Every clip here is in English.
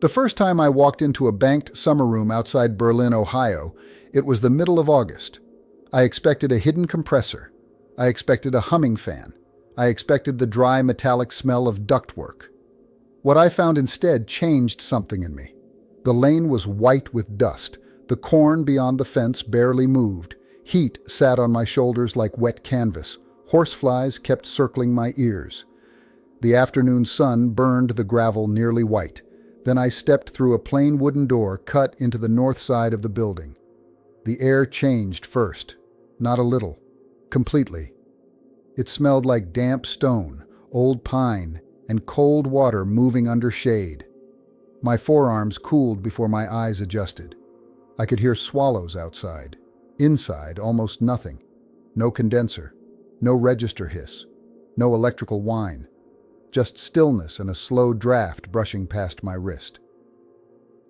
The first time I walked into a banked summer room outside Berlin, Ohio, it was the middle of August. I expected a hidden compressor. I expected a humming fan. I expected the dry metallic smell of ductwork. What I found instead changed something in me. The lane was white with dust. The corn beyond the fence barely moved. Heat sat on my shoulders like wet canvas. Horseflies kept circling my ears. The afternoon sun burned the gravel nearly white. Then I stepped through a plain wooden door cut into the north side of the building. The air changed first. Not a little. Completely. It smelled like damp stone, old pine, and cold water moving under shade. My forearms cooled before my eyes adjusted. I could hear swallows outside. Inside, almost nothing. No condenser. No register hiss. No electrical whine. Just stillness and a slow draft brushing past my wrist.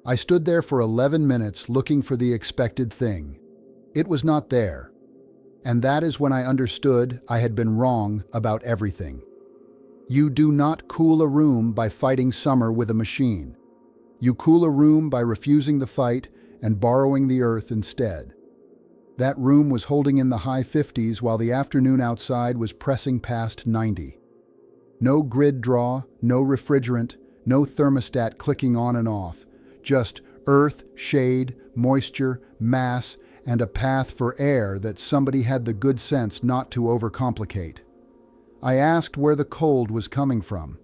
I stood there for 11 minutes looking for the expected thing. It was not there. And that is when I understood I had been wrong about everything. You do not cool a room by fighting summer with a machine. You cool a room by refusing the fight and borrowing the earth instead. That room was holding in the high 50s while the afternoon outside was pressing past 90. No grid draw, no refrigerant, no thermostat clicking on and off. Just earth, shade, moisture, mass, and a path for air that somebody had the good sense not to overcomplicate. I asked where the cold was coming from.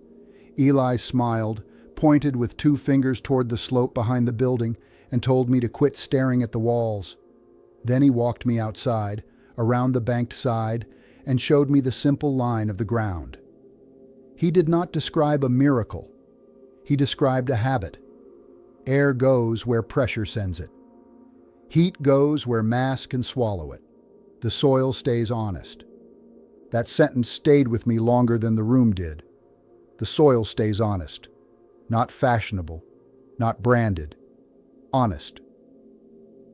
Eli smiled, pointed with 2 fingers toward the slope behind the building, and told me to quit staring at the walls. Then he walked me outside, around the banked side, and showed me the simple line of the ground. He did not describe a miracle. He described a habit. Air goes where pressure sends it. Heat goes where mass can swallow it. The soil stays honest. That sentence stayed with me longer than the room did. The soil stays honest. Not fashionable. Not branded. Honest.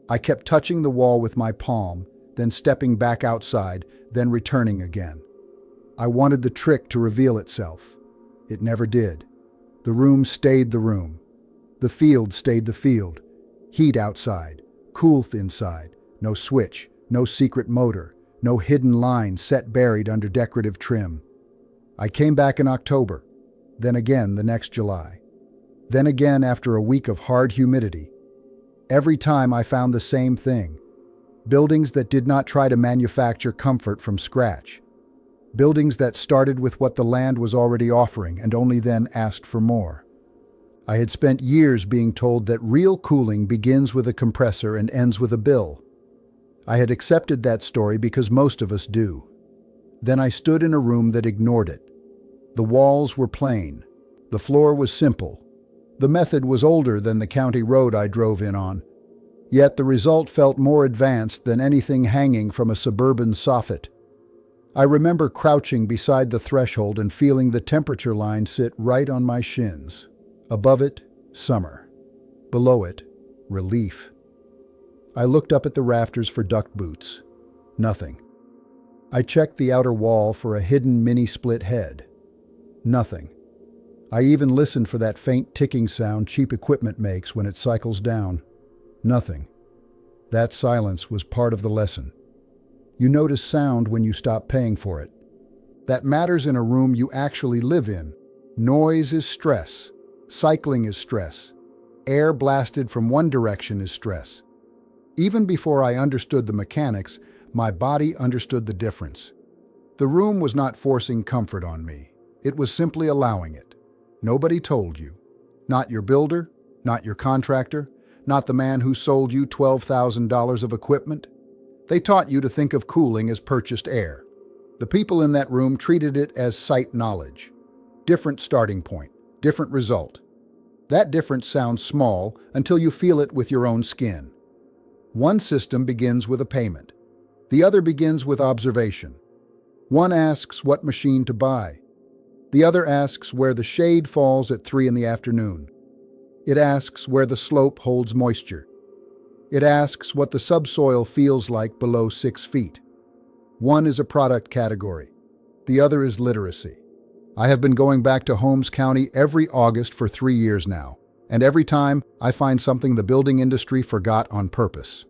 I kept touching the wall with my palm, then stepping back outside, then returning again. I wanted the trick to reveal itself. It never did. The room stayed the room. The field stayed the field. Heat outside, coolth inside. No switch, no secret motor, no hidden line set buried under decorative trim. I came back in October, then again the next July. Then again after a week of hard humidity. Every time I found the same thing. Buildings that did not try to manufacture comfort from scratch. Buildings that started with what the land was already offering and only then asked for more. I had spent years being told that real cooling begins with a compressor and ends with a bill. I had accepted that story because most of us do. Then I stood in a room that ignored it. The walls were plain. The floor was simple. The method was older than the county road I drove in on. Yet the result felt more advanced than anything hanging from a suburban soffit. I remember crouching beside the threshold and feeling the temperature line sit right on my shins. Above it, summer. Below it, relief. I looked up at the rafters for duct boots. Nothing. I checked the outer wall for a hidden mini-split head. Nothing. I even listened for that faint ticking sound cheap equipment makes when it cycles down. Nothing. That silence was part of the lesson. You notice sound when you stop paying for it. That matters in a room you actually live in. Noise is stress. Cycling is stress. Air blasted from one direction is stress. Even before I understood the mechanics, my body understood the difference. The room was not forcing comfort on me. It was simply allowing it. Nobody told you. Not your builder, not your contractor, not the man who sold you $12,000 of equipment. They taught you to think of cooling as purchased air. The people in that room treated it as site knowledge. Different starting point, different result. That difference sounds small until you feel it with your own skin. One system begins with a payment. The other begins with observation. One asks what machine to buy. The other asks where the shade falls at 3 in the afternoon. It asks where the slope holds moisture. It asks what the subsoil feels like below 6 feet. One is a product category. The other is literacy. I have been going back to Holmes County every August for 3 years now. And every time, I find something the building industry forgot on purpose.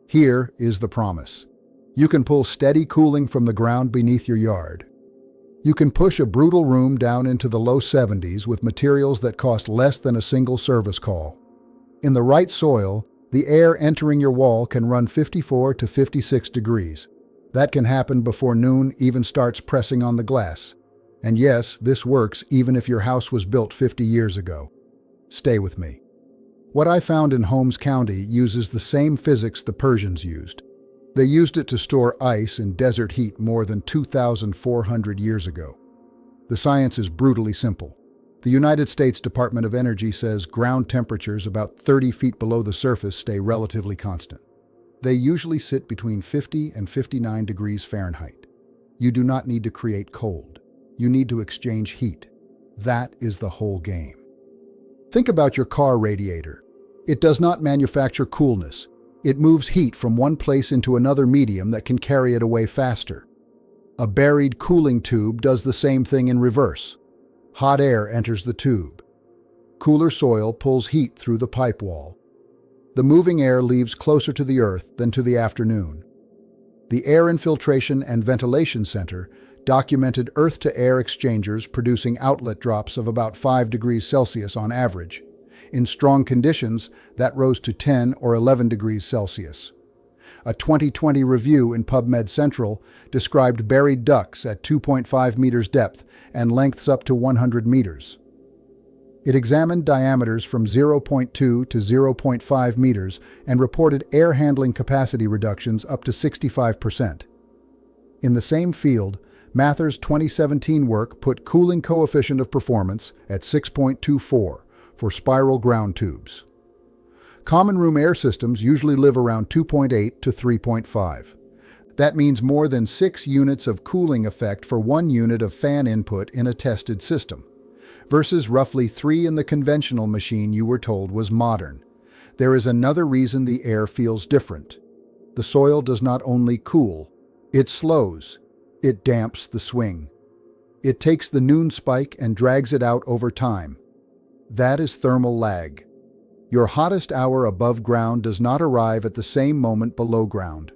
Here is the promise. You can pull steady cooling from the ground beneath your yard. You can push a brutal room down into the low 70s with materials that cost less than a single service call. In the right soil, the air entering your wall can run 54 to 56 degrees. That can happen before noon even starts pressing on the glass. And yes, this works even if your house was built 50 years ago. Stay with me. What I found in Holmes County uses the same physics the Persians used. They used it to store ice in desert heat more than 2,400 years ago. The science is brutally simple. The United States Department of Energy says ground temperatures about 30 feet below the surface stay relatively constant. They usually sit between 50 and 59 degrees Fahrenheit. You do not need to create cold. You need to exchange heat. That is the whole game. Think about your car radiator. It does not manufacture coolness. It moves heat from one place into another medium that can carry it away faster. A buried cooling tube does the same thing in reverse. Hot air enters the tube. Cooler soil pulls heat through the pipe wall. The moving air leaves closer to the earth than to the afternoon. The Air Infiltration and Ventilation Center documented earth-to-air exchangers producing outlet drops of about 5 degrees Celsius on average. In strong conditions, that rose to 10 or 11 degrees Celsius. A 2020 review in PubMed Central described buried ducts at 2.5 meters depth and lengths up to 100 meters. It examined diameters from 0.2 to 0.5 meters and reported air handling capacity reductions up to 65%. In the same field, Mather's 2017 work put cooling coefficient of performance at 6.24 for spiral ground tubes. Common room air systems usually live around 2.8 to 3.5. That means more than 6 units of cooling effect for 1 unit of fan input in a tested system, versus roughly 3 in the conventional machine you were told was modern. There is another reason the air feels different. The soil does not only cool, it slows. It damps the swing. It takes the noon spike and drags it out over time. That is thermal lag. Your hottest hour above ground does not arrive at the same moment below ground.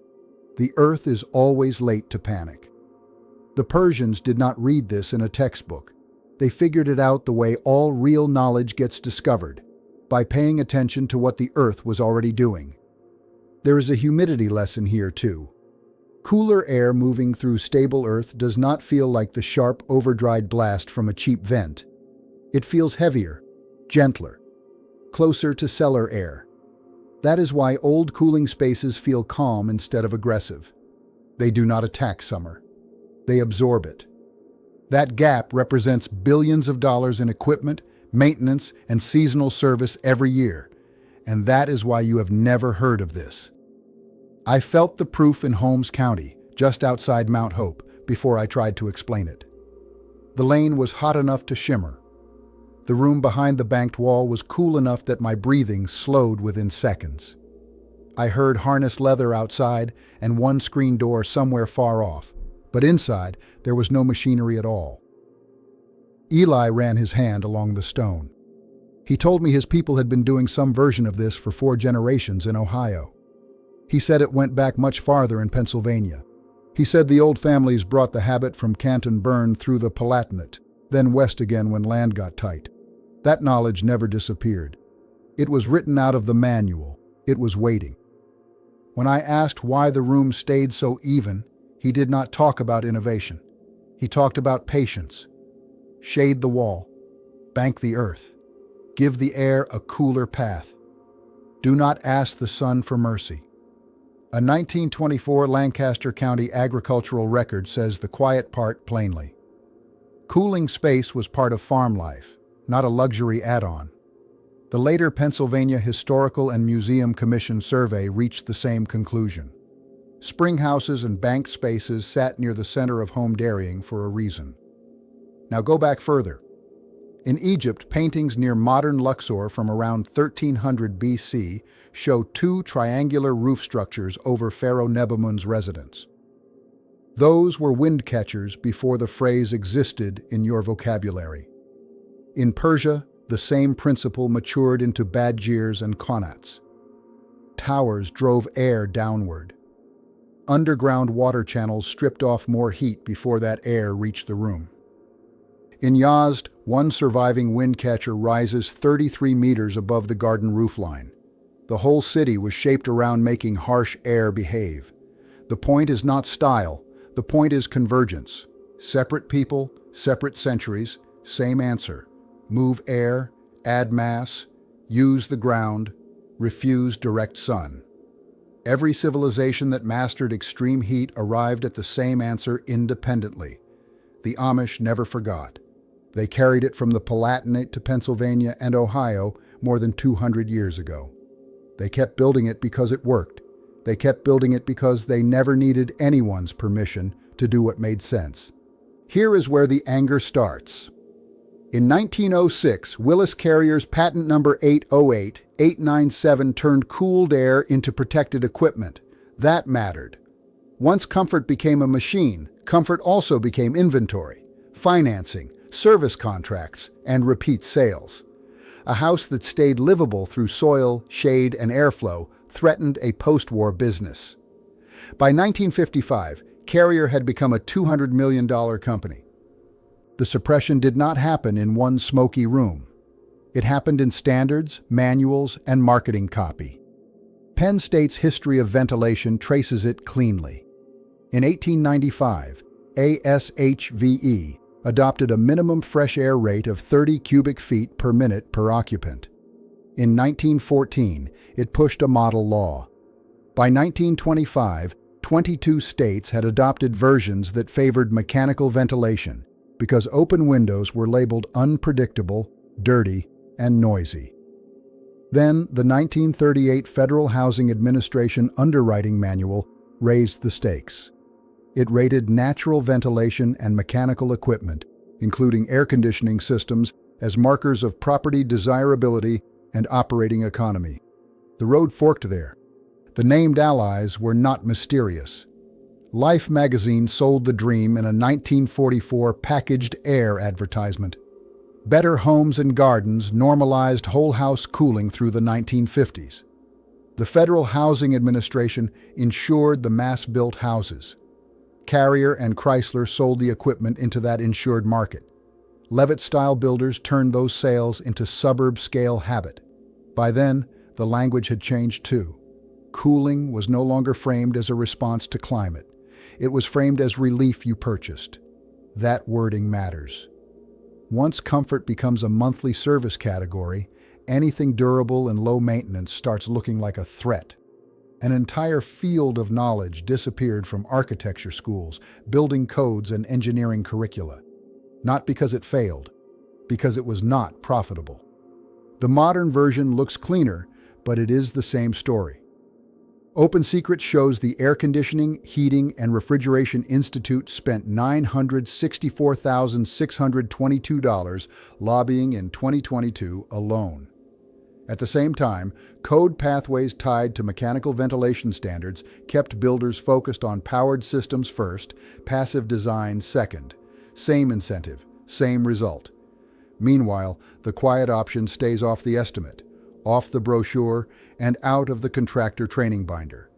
The earth is always late to panic. The Persians did not read this in a textbook. They figured it out the way all real knowledge gets discovered, by paying attention to what the earth was already doing. There is a humidity lesson here too. Cooler air moving through stable earth does not feel like the sharp, over-dried blast from a cheap vent. It feels heavier, gentler, closer to cellar air. That is why old cooling spaces feel calm instead of aggressive. They do not attack summer. They absorb it. That gap represents billions of dollars in equipment, maintenance, and seasonal service every year. And that is why you have never heard of this. I felt the proof in Holmes County, just outside Mount Hope, before I tried to explain it. The lane was hot enough to shimmer. The room behind the banked wall was cool enough that my breathing slowed within seconds. I heard harness leather outside and one screen door somewhere far off, but inside there was no machinery at all. Eli ran his hand along the stone. He told me his people had been doing some version of this for 4 generations in Ohio. He said it went back much farther in Pennsylvania. He said the old families brought the habit from Canton Burn through the Palatinate, then west again when land got tight. That knowledge never disappeared. It was written out of the manual. It was waiting. When I asked why the room stayed so even, he did not talk about innovation. He talked about patience. Shade the wall. Bank the earth. Give the air a cooler path. Do not ask the sun for mercy. A 1924 Lancaster County agricultural record says the quiet part plainly. Cooling space was part of farm life, not a luxury add-on. The later Pennsylvania Historical and Museum Commission survey reached the same conclusion. Spring houses and banked spaces sat near the center of home dairying for a reason. Now go back further. In Egypt, paintings near modern Luxor from around 1300 BC show 2 triangular roof structures over Pharaoh Nebamun's residence. Those were wind catchers before the phrase existed in your vocabulary. In Persia, The same principle matured into badgirs and connaughts. Towers drove air downward. Underground water channels stripped off more heat before that air reached the room. In Yazd, one surviving wind catcher rises 33 meters above the garden roofline. The whole city was shaped around making harsh air behave. The point is not style, the point is convergence. Separate people, separate centuries, same answer. Move air, add mass, use the ground, refuse direct sun. Every civilization that mastered extreme heat arrived at the same answer independently. The Amish never forgot. They carried it from the Palatinate to Pennsylvania and Ohio more than 200 years ago. They kept building it because it worked. They kept building it because they never needed anyone's permission to do what made sense. Here is where the anger starts. In 1906, Willis Carrier's patent number 808-897 turned cooled air into protected equipment. That mattered. Once comfort became a machine, comfort also became inventory, financing, service contracts, and repeat sales. A house that stayed livable through soil, shade, and airflow threatened a post-war business. By 1955, Carrier had become a $200 million company. The suppression did not happen in one smoky room. It happened in standards, manuals, and marketing copy. Penn State's history of ventilation traces it cleanly. In 1895, ASHVE adopted a minimum fresh air rate of 30 cubic feet per minute per occupant. In 1914, it pushed a model law. By 1925, 22 states had adopted versions that favored mechanical ventilation because open windows were labeled unpredictable, dirty, and noisy. Then, the 1938 Federal Housing Administration Underwriting Manual raised the stakes. It rated natural ventilation and mechanical equipment, including air conditioning systems, as markers of property desirability and operating economy. The road forked there. The named allies were not mysterious. Life magazine sold the dream in a 1944 packaged air advertisement. Better Homes and Gardens normalized whole-house cooling through the 1950s. The Federal Housing Administration insured the mass-built houses. Carrier and Chrysler sold the equipment into that insured market. Levitt-style builders turned those sales into suburb-scale habit. By then, the language had changed too. Cooling was no longer framed as a response to climate. It was framed as relief you purchased. That wording matters. Once comfort becomes a monthly service category, anything durable and low maintenance starts looking like a threat. An entire field of knowledge disappeared from architecture schools, building codes, and engineering curricula. Not because it failed, because it was not profitable. The modern version looks cleaner, but it is the same story. Open Secrets shows the Air Conditioning, Heating, and Refrigeration Institute spent $964,622 lobbying in 2022 alone. At the same time, code pathways tied to mechanical ventilation standards kept builders focused on powered systems first, passive design second. Same incentive, same result. Meanwhile, the quiet option stays off the estimate, off the brochure, and out of the contractor training binder.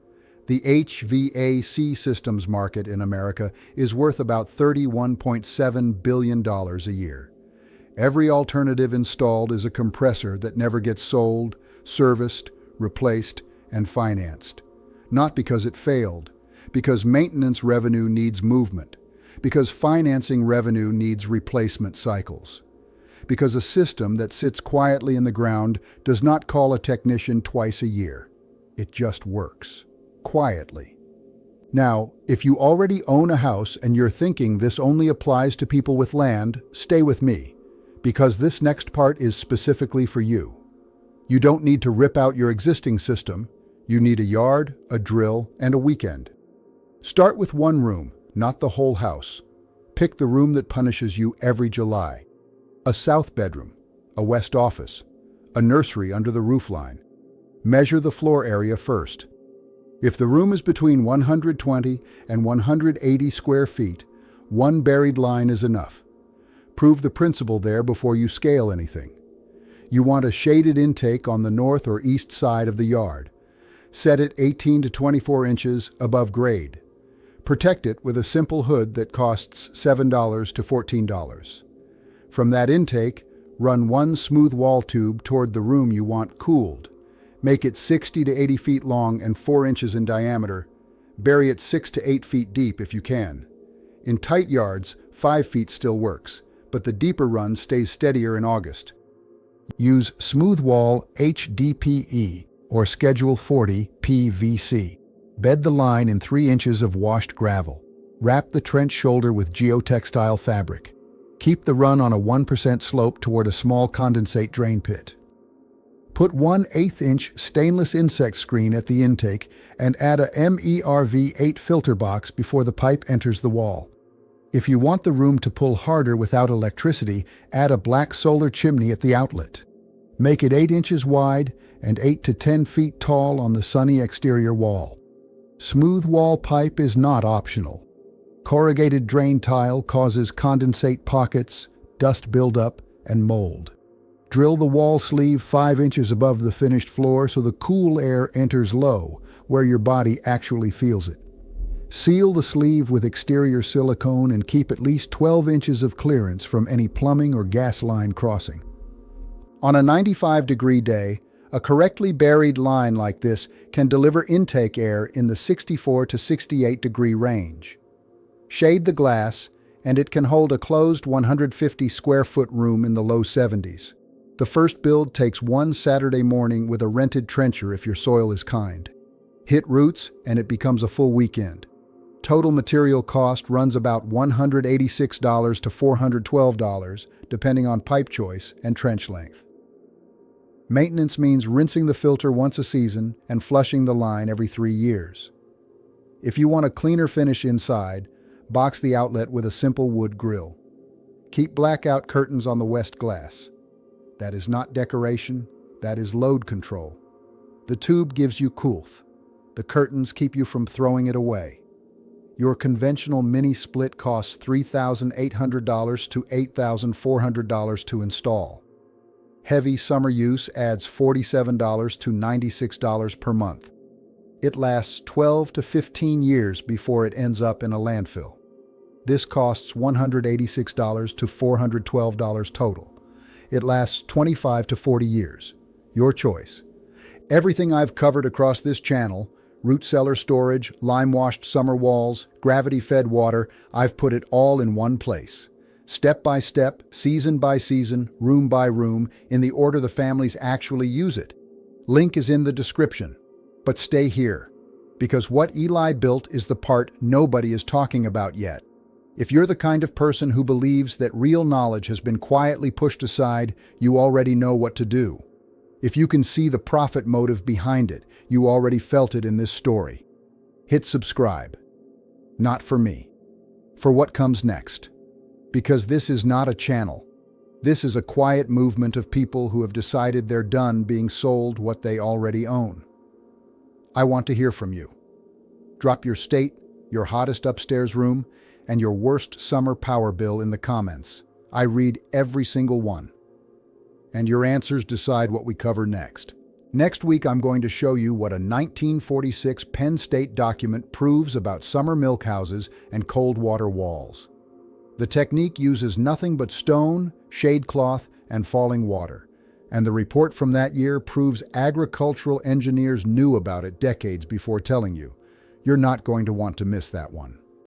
The HVAC systems market in America is worth about $31.7 billion a year. Every alternative installed is a compressor that never gets sold, serviced, replaced, and financed. Not because it failed, because maintenance revenue needs movement, because financing revenue needs replacement cycles. Because a system that sits quietly in the ground does not call a technician twice a year. It just works. Quietly. Now, if you already own a house and you're thinking this only applies to people with land, stay with me, because this next part is specifically for you. You don't need to rip out your existing system. You need a yard, a drill, and a weekend. Start with one room, not the whole house. Pick the room that punishes you every July. A south bedroom, a west office, a nursery under the roofline. Measure the floor area first. If the room is between 120 and 180 square feet, one buried line is enough. Prove the principle there before you scale anything. You want a shaded intake on the north or east side of the yard. Set it 18 to 24 inches above grade. Protect it with a simple hood that costs $7 to $14. From that intake, run one smooth wall tube toward the room you want cooled. Make it 60 to 80 feet long and 4 inches in diameter. Bury it 6 to 8 feet deep if you can. In tight yards, 5 feet still works, but the deeper run stays steadier in August. Use smooth wall HDPE or Schedule 40 PVC. Bed the line in 3 inches of washed gravel. Wrap the trench shoulder with geotextile fabric. Keep the run on a 1% slope toward a small condensate drain pit. Put 1/8 inch stainless insect screen at the intake and add a MERV8 filter box before the pipe enters the wall. If you want the room to pull harder without electricity, add a black solar chimney at the outlet. Make it 8 inches wide and 8 to 10 feet tall on the sunny exterior wall. Smooth wall pipe is not optional. Corrugated drain tile causes condensate pockets, dust buildup, and mold. Drill the wall sleeve 5 inches above the finished floor so the cool air enters low, where your body actually feels it. Seal the sleeve with exterior silicone and keep at least 12 inches of clearance from any plumbing or gas line crossing. On a 95-degree day, a correctly buried line like this can deliver intake air in the 64 to 68 degree range. Shade the glass, and it can hold a closed 150 square foot room in the low 70s. The first build takes one Saturday morning with a rented trencher if your soil is kind. Hit roots, and it becomes a full weekend. Total material cost runs about $186 to $412, depending on pipe choice and trench length. Maintenance means rinsing the filter once a season and flushing the line every 3 years. If you want a cleaner finish inside, box the outlet with a simple wood grill. Keep blackout curtains on the west glass. That is not decoration, that is load control. The tube gives you coolth. The curtains keep you from throwing it away. Your conventional mini split costs $3,800 to $8,400 to install. Heavy summer use adds $47 to $96 per month. It lasts 12 to 15 years before it ends up in a landfill. This costs $186 to $412 total. It lasts 25 to 40 years. Your choice. Everything I've covered across this channel, root cellar storage, lime-washed summer walls, gravity-fed water, I've put it all in one place. Step by step, season by season, room by room, in the order the families actually use it. Link is in the description. But stay here, because what Eli built is the part nobody is talking about yet. If you're the kind of person who believes that real knowledge has been quietly pushed aside, you already know what to do. If you can see the profit motive behind it, you already felt it in this story. Hit subscribe. Not for me. For what comes next. Because this is not a channel. This is a quiet movement of people who have decided they're done being sold what they already own. I want to hear from you. Drop your state, your hottest upstairs room, and your worst summer power bill in the comments. I read every single one. And your answers decide what we cover next. Next week, I'm going to show you what a 1946 Penn State document proves about summer milk houses and cold water walls. The technique uses nothing but stone, shade cloth, and falling water. And the report from that year proves agricultural engineers knew about it decades before telling you. You're not going to want to miss that one.